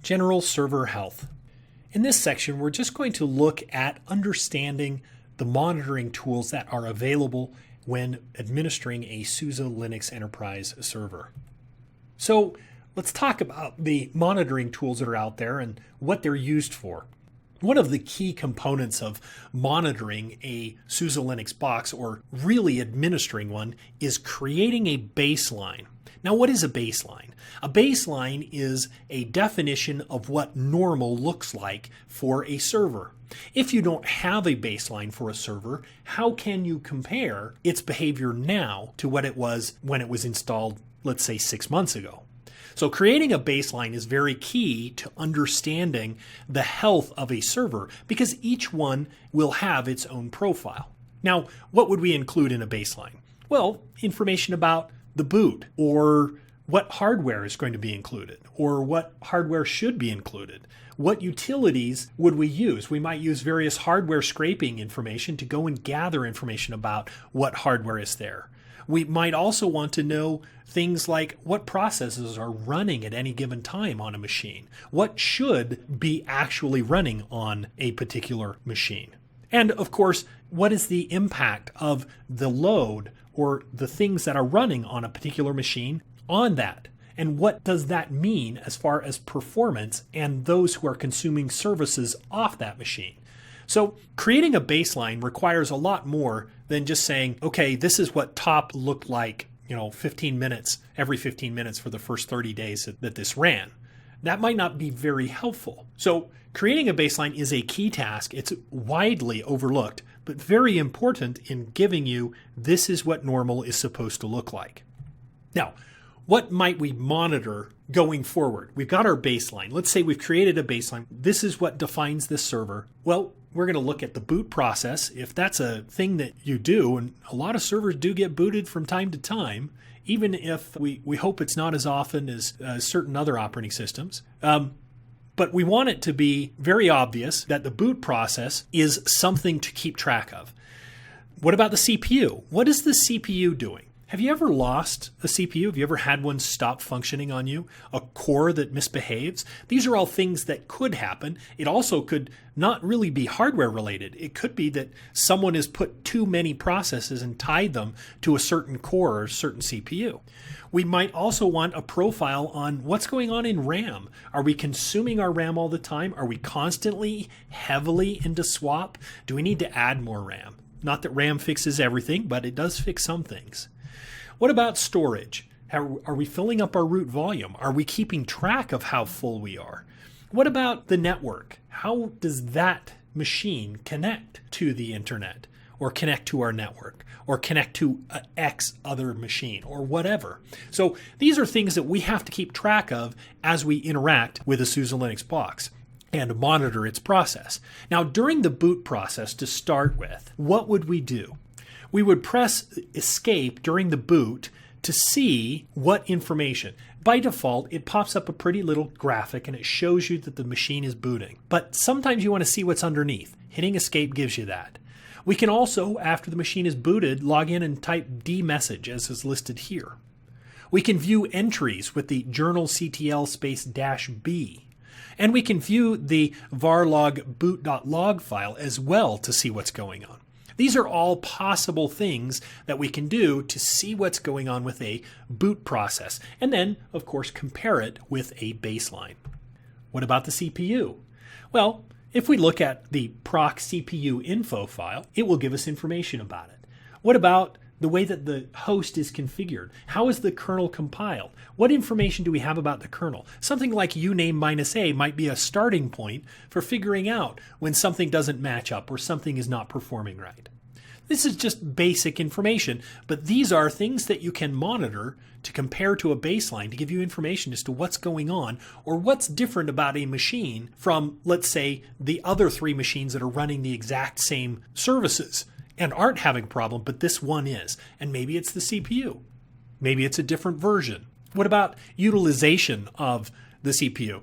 General server health. In this section, we're just going to look at understanding the monitoring tools that are available when administering a SUSE Linux Enterprise server. So let's talk about the monitoring tools that are out there and what they're used for. One of the key components of monitoring a SUSE Linux box, or really administering one, is creating a baseline. Now, what is a baseline? A baseline is a definition of what normal looks like for a server. If you don't have a baseline for a server, how can you compare its behavior now to what it was when it was installed, let's say 6 months ago? So creating a baseline is very key to understanding the health of a server, because each one will have its own profile. Now, what would we include in a baseline? Well, information about the boot, or what hardware is going to be included, or what hardware should be included. What utilities would we use? We might use various hardware scraping information to go and gather information about what hardware is there. We might also want to know things like what processes are running at any given time on a machine. What should be actually running on a particular machine? And of course, what is the impact of the load or the things that are running on a particular machine on that? And what does that mean as far as performance and those who are consuming services off that machine? So creating a baseline requires a lot more than just saying, okay, this is what top looked like, 15 minutes, every 15 minutes for the first 30 days that this ran. That might not be very helpful. So creating a baseline is a key task. It's widely overlooked, but very important in giving you this is what normal is supposed to look like. Now, what might we monitor going forward? We've got our baseline. Let's say we've created a baseline. This is what defines this server. Well, we're going to look at the boot process. If that's a thing that you do, and a lot of servers do get booted from time to time, even if we hope it's not as often as certain other operating systems. But we want it to be very obvious that the boot process is something to keep track of. What about the CPU? What is the CPU doing? Have you ever lost a CPU? Have you ever had one stop functioning on you? A core that misbehaves? These are all things that could happen. It also could not really be hardware related. It could be that someone has put too many processes and tied them to a certain core or a certain CPU. We might also want a profile on what's going on in RAM. Are we consuming our RAM all the time? Are we constantly heavily into swap? Do we need to add more RAM? Not that RAM fixes everything, but it does fix some things. What about storage? Are we filling up our root volume? Are we keeping track of how full we are? What about the network? How does that machine connect to the internet, or connect to our network, or connect to X other machine, or whatever? So these are things that we have to keep track of as we interact with a SUSE Linux box and monitor its process. Now, during the boot process, to start with, what would we do? We would press escape during the boot to see what information. By default, it pops up a pretty little graphic and it shows you that the machine is booting. But sometimes you want to see what's underneath. Hitting escape gives you that. We can also, after the machine is booted, log in and type dmessage as is listed here. We can view entries with the journalctl -b. And we can view the varlog boot.log file as well to see what's going on. These are all possible things that we can do to see what's going on with a boot process, and then, of course, compare it with a baseline. What about the CPU? Well, if we look at the proc CPU info file, it will give us information about it. What about the way that the host is configured? How is the kernel compiled? What information do we have about the kernel? Something like uname -a might be a starting point for figuring out when something doesn't match up or something is not performing right. This is just basic information, but these are things that you can monitor to compare to a baseline to give you information as to what's going on or what's different about a machine from, let's say, the other 3 machines that are running the exact same services and aren't having a problem, but this one is. And maybe it's the CPU. Maybe it's a different version. What about utilization of the CPU?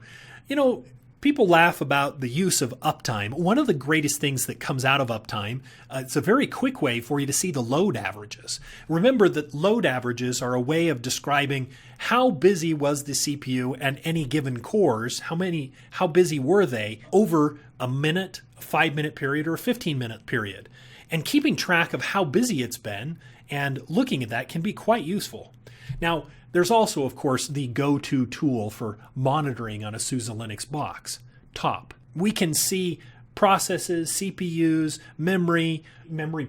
People laugh about the use of uptime. One of the greatest things that comes out of uptime, it's a very quick way for you to see the load averages. Remember that load averages are a way of describing how busy was the CPU and any given cores, how busy were they over a minute, a 5-minute period, or a 15-minute period. And keeping track of how busy it's been and looking at that can be quite useful. Now, there's also, of course, the go-to tool for monitoring on a SUSE Linux box, TOP. We can see processes, CPUs, memory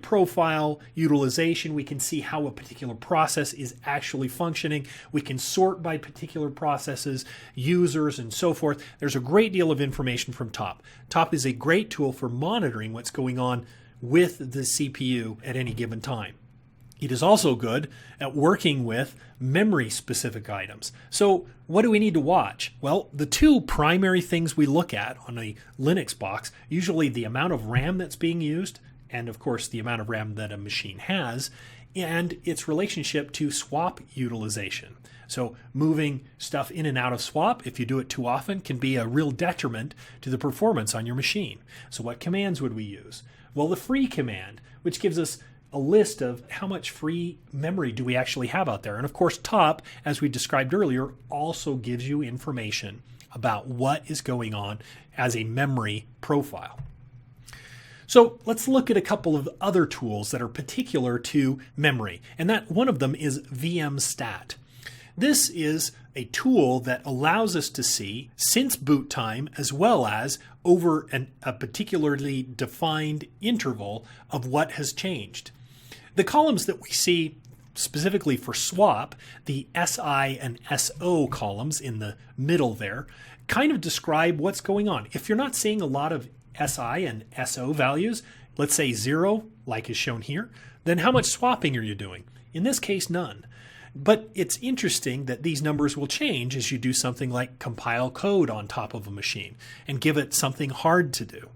profile, utilization. We can see how a particular process is actually functioning. We can sort by particular processes, users, and so forth. There's a great deal of information from TOP. TOP is a great tool for monitoring what's going on with the CPU at any given time. It is also good at working with memory-specific items. So what do we need to watch? Well, the two primary things we look at on a Linux box, usually the amount of RAM that's being used, and of course the amount of RAM that a machine has, and its relationship to swap utilization. So moving stuff in and out of swap, if you do it too often, can be a real detriment to the performance on your machine. So what commands would we use? Well, the free command, which gives us a list of how much free memory do we actually have out there. And of course, TOP, as we described earlier, also gives you information about what is going on as a memory profile. So let's look at a couple of other tools that are particular to memory. And that one of them is VMstat. This is a tool that allows us to see since boot time as well as over a particularly defined interval of what has changed. The columns that we see specifically for swap, the SI and SO columns in the middle there, kind of describe what's going on. If you're not seeing a lot of SI and SO values, let's say 0, like is shown here, then how much swapping are you doing? In this case, none. But it's interesting that these numbers will change as you do something like compile code on top of a machine and give it something hard to do.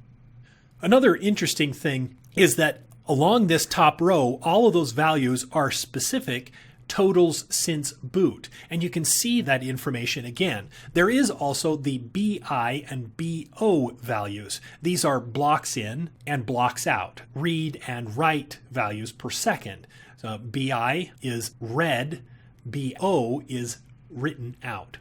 Another interesting thing is that along this top row, all of those values are specific totals since boot. And you can see that information again. There is also the BI and BO values. These are blocks in and blocks out, read and write values per second. So BI is read, BO is written out.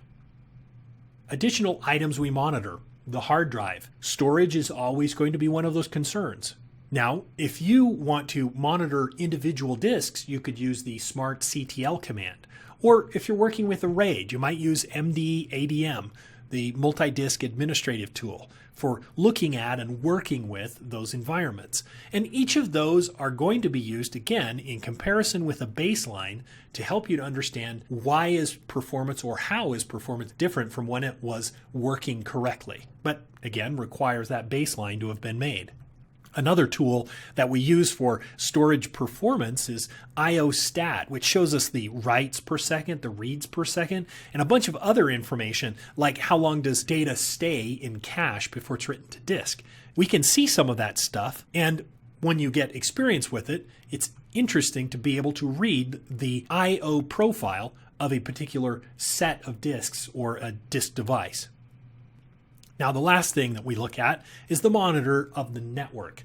Additional items we monitor. The hard drive. Storage is always going to be one of those concerns. Now, if you want to monitor individual disks, you could use the smartctl command. Or if you're working with a RAID, you might use MDADM, the multi-disk administrative tool, for looking at and working with those environments. And each of those are going to be used, again, in comparison with a baseline to help you to understand why is performance or how is performance different from when it was working correctly. But again, requires that baseline to have been made. Another tool that we use for storage performance is IOstat, which shows us the writes per second, the reads per second, and a bunch of other information like how long does data stay in cache before it's written to disk. We can see some of that stuff, and when you get experience with it, it's interesting to be able to read the I/O profile of a particular set of disks or a disk device. Now, the last thing that we look at is the monitor of the network.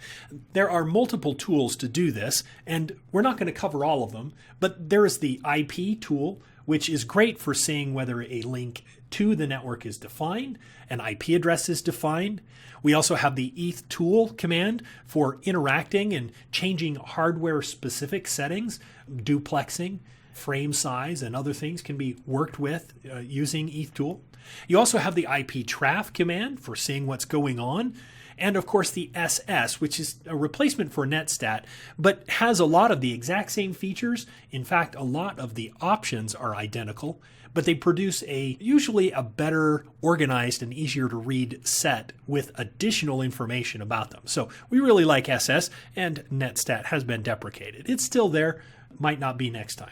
There are multiple tools to do this, and we're not going to cover all of them, but there is the IP tool, which is great for seeing whether a link to the network is defined, an IP address is defined. We also have the ethtool command for interacting and changing hardware-specific settings, duplexing, frame size, and other things can be worked with using ethtool. You also have the iptraf command for seeing what's going on, and of course the SS, which is a replacement for netstat, but has a lot of the exact same features. In fact, a lot of the options are identical, but they produce usually a better organized and easier to read set with additional information about them. So we really like SS, and netstat has been deprecated. It's still there, might not be next time.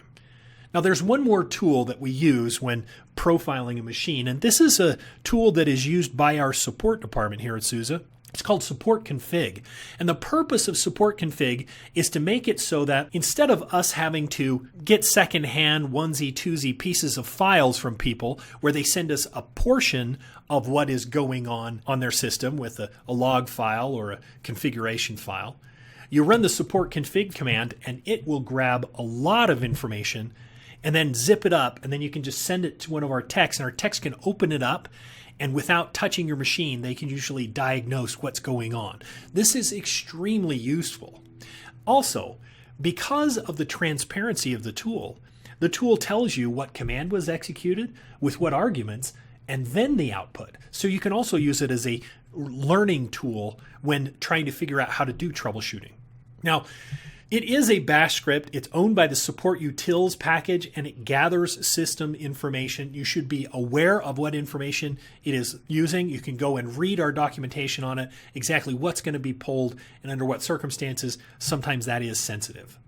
Now, there's one more tool that we use when profiling a machine, and this is a tool that is used by our support department here at SUSE. It's called support config. And the purpose of support config is to make it so that instead of us having to get secondhand onesie twosie pieces of files from people where they send us a portion of what is going on their system with a log file or a configuration file, you run the support config command and it will grab a lot of information and then zip it up, and then you can just send it to one of our techs, and our techs can open it up, and without touching your machine, they can usually diagnose what's going on. This is extremely useful. Also, because of the transparency of the tool tells you what command was executed with what arguments, and then the output. So you can also use it as a learning tool when trying to figure out how to do troubleshooting. Now, it is a bash script. It's owned by the support utils package, and it gathers system information. You should be aware of what information it is using. You can go and read our documentation on it, exactly what's going to be pulled and under what circumstances. Sometimes that is sensitive.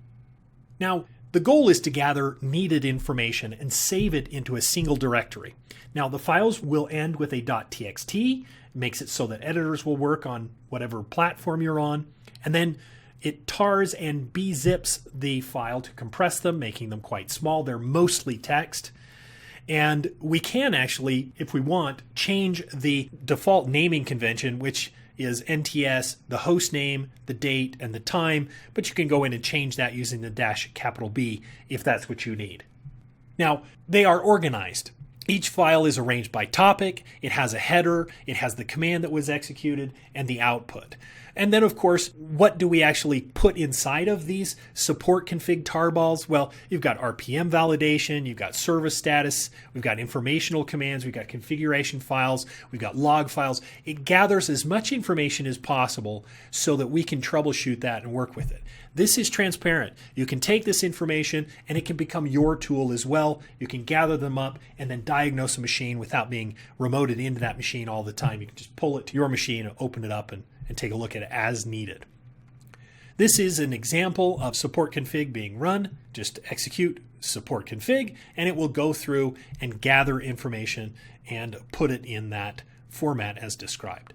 Now, the goal is to gather needed information and save it into a single directory. Now, the files will end with a .txt. It makes it so that editors will work on whatever platform you're on. And then it tars and bzips the file to compress them, making them quite small. They're mostly text. And we can actually, if we want, change the default naming convention, which is NTS, the host name, the date, and the time. But you can go in and change that using the -B if that's what you need. Now, they are organized. Each file is arranged by topic, it has a header, it has the command that was executed, and the output. And then, of course, what do we actually put inside of these support config tarballs? Well, you've got RPM validation, you've got service status, we've got informational commands, we've got configuration files, we've got log files. It gathers as much information as possible so that we can troubleshoot that and work with it. This is transparent. You can take this information and it can become your tool as well. You can gather them up and then diagnose a machine without being remoted into that machine all the time. You can just pull it to your machine and open it up and take a look at it as needed. This is an example of support config being run. Just execute support config and it will go through and gather information and put it in that format as described.